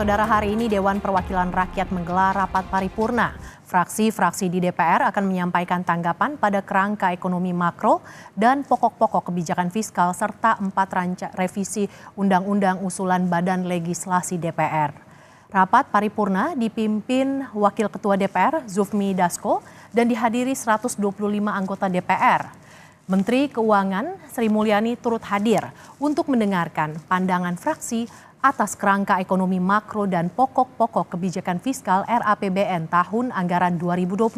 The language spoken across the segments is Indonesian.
Saudara, hari ini Dewan Perwakilan Rakyat menggelar rapat paripurna. Fraksi-fraksi di DPR akan menyampaikan tanggapan pada kerangka ekonomi makro dan pokok-pokok kebijakan fiskal serta 4 revisi undang-undang usulan Badan Legislasi DPR. Rapat paripurna dipimpin Wakil Ketua DPR Zufmi Dasko dan dihadiri 125 anggota DPR. Menteri Keuangan Sri Mulyani turut hadir untuk mendengarkan pandangan fraksi atas kerangka ekonomi makro dan pokok-pokok kebijakan fiskal RAPBN tahun anggaran 2025.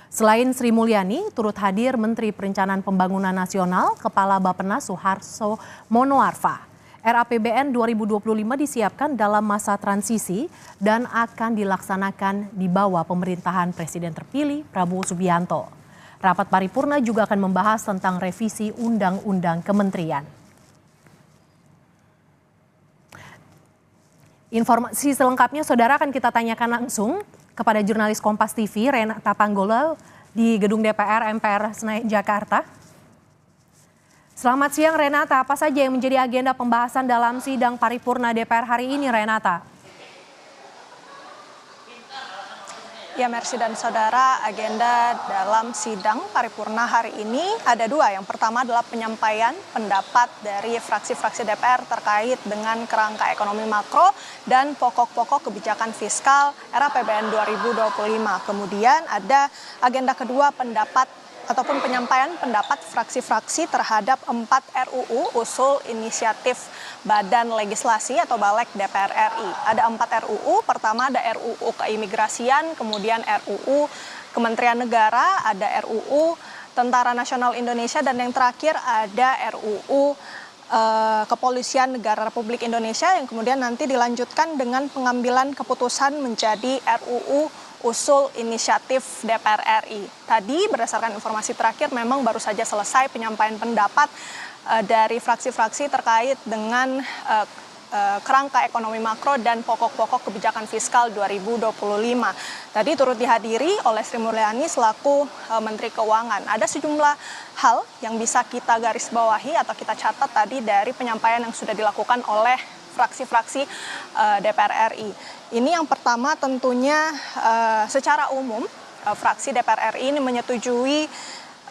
Selain Sri Mulyani, turut hadir Menteri Perencanaan Pembangunan Nasional, Kepala Bappenas Suharto Monoarfa. RAPBN 2025 disiapkan dalam masa transisi dan akan dilaksanakan di bawah pemerintahan Presiden terpilih Prabowo Subianto. Rapat paripurna juga akan membahas tentang revisi Undang-Undang Kementerian. Informasi selengkapnya, saudara, akan kita tanyakan langsung kepada jurnalis Kompas TV Renata Panggolo di Gedung DPR MPR Senayan, Jakarta. Selamat siang Renata, apa saja yang menjadi agenda pembahasan dalam sidang paripurna DPR hari ini, Renata? Ya, Mercy dan saudara, agenda dalam sidang paripurna hari ini ada 2. Yang pertama adalah penyampaian pendapat dari fraksi-fraksi DPR terkait dengan kerangka ekonomi makro dan pokok-pokok kebijakan fiskal RAPBN 2025. Kemudian ada agenda kedua, penyampaian pendapat fraksi-fraksi terhadap 4 RUU usul inisiatif Badan Legislasi atau Balek DPR RI. Ada 4 RUU, pertama ada RUU Keimigrasian, kemudian RUU Kementerian Negara, ada RUU Tentara Nasional Indonesia, dan yang terakhir ada RUU Kepolisian Negara Republik Indonesia yang kemudian nanti dilanjutkan dengan pengambilan keputusan menjadi RUU usul inisiatif DPR RI. Tadi berdasarkan informasi terakhir memang baru saja selesai penyampaian pendapat dari fraksi-fraksi terkait dengan kerangka ekonomi makro dan pokok-pokok kebijakan fiskal 2025. Tadi turut dihadiri oleh Sri Mulyani selaku Menteri Keuangan. Ada sejumlah hal yang bisa kita garis bawahi atau kita catat tadi dari penyampaian yang sudah dilakukan oleh fraksi-fraksi DPR RI. Ini yang pertama tentunya secara umum fraksi DPR RI ini menyetujui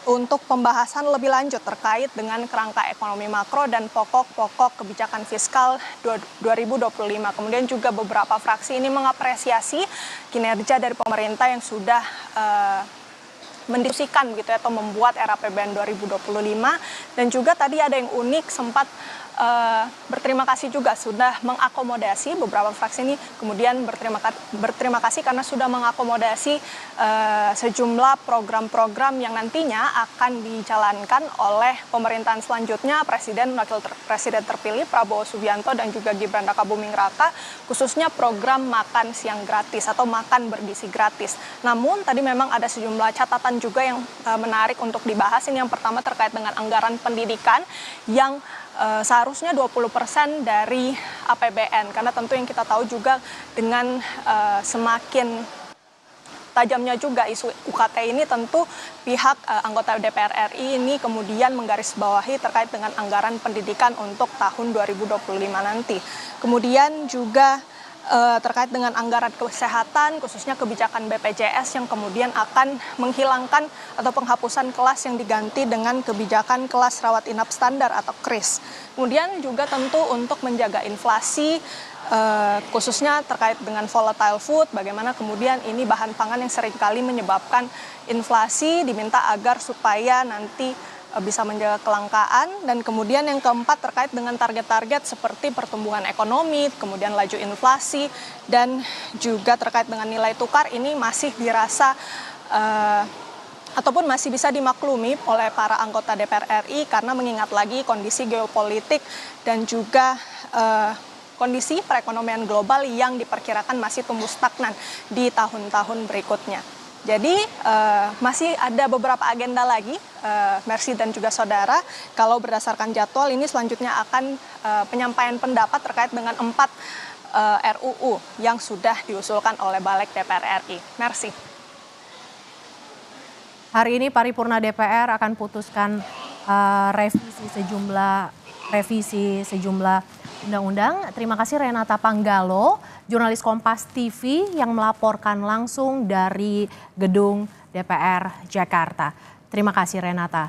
untuk pembahasan lebih lanjut terkait dengan kerangka ekonomi makro dan pokok-pokok kebijakan fiskal 2025. Kemudian juga beberapa fraksi ini mengapresiasi kinerja dari pemerintah yang sudah mendiskusikan gitu atau membuat RAPBN 2025, dan juga tadi ada yang unik sempat berterima kasih juga sudah mengakomodasi beberapa fraksi ini, kemudian berterima kasih karena sudah mengakomodasi sejumlah program-program yang nantinya akan dijalankan oleh pemerintahan selanjutnya Presiden Wakil Presiden terpilih Prabowo Subianto dan juga Gibran Rakabuming Raka, khususnya program makan siang gratis atau makan bergizi gratis. Namun tadi memang ada sejumlah catatan juga yang menarik untuk dibahas. Ini yang pertama terkait dengan anggaran pendidikan yang seharusnya 20% dari APBN, karena tentu yang kita tahu juga dengan semakin tajamnya juga isu UKT ini, tentu pihak anggota DPR RI ini kemudian menggarisbawahi terkait dengan anggaran pendidikan untuk tahun 2025 nanti. Kemudian juga terkait dengan anggaran kesehatan, khususnya kebijakan BPJS yang kemudian akan menghilangkan atau penghapusan kelas yang diganti dengan kebijakan kelas rawat inap standar atau KRIS. Kemudian juga tentu untuk menjaga inflasi, khususnya terkait dengan volatile food, bagaimana kemudian ini bahan pangan yang seringkali menyebabkan inflasi, diminta agar supaya nanti bisa menjaga kelangkaan. Dan kemudian yang keempat terkait dengan target-target seperti pertumbuhan ekonomi, kemudian laju inflasi, dan juga terkait dengan nilai tukar ini masih dirasa ataupun masih bisa dimaklumi oleh para anggota DPR RI karena mengingat lagi kondisi geopolitik dan juga kondisi perekonomian global yang diperkirakan masih tumbuh stagnan di tahun-tahun berikutnya. Jadi masih ada beberapa agenda lagi, Mercy dan juga saudara. Kalau berdasarkan jadwal ini selanjutnya akan penyampaian pendapat terkait dengan 4 RUU yang sudah diusulkan oleh Balek DPR RI. Mercy. Hari ini paripurna DPR akan putuskan revisi sejumlah undang-undang. Terima kasih Renata Panggalo jurnalis Kompas TV yang melaporkan langsung dari gedung DPR Jakarta. Terima kasih Renata.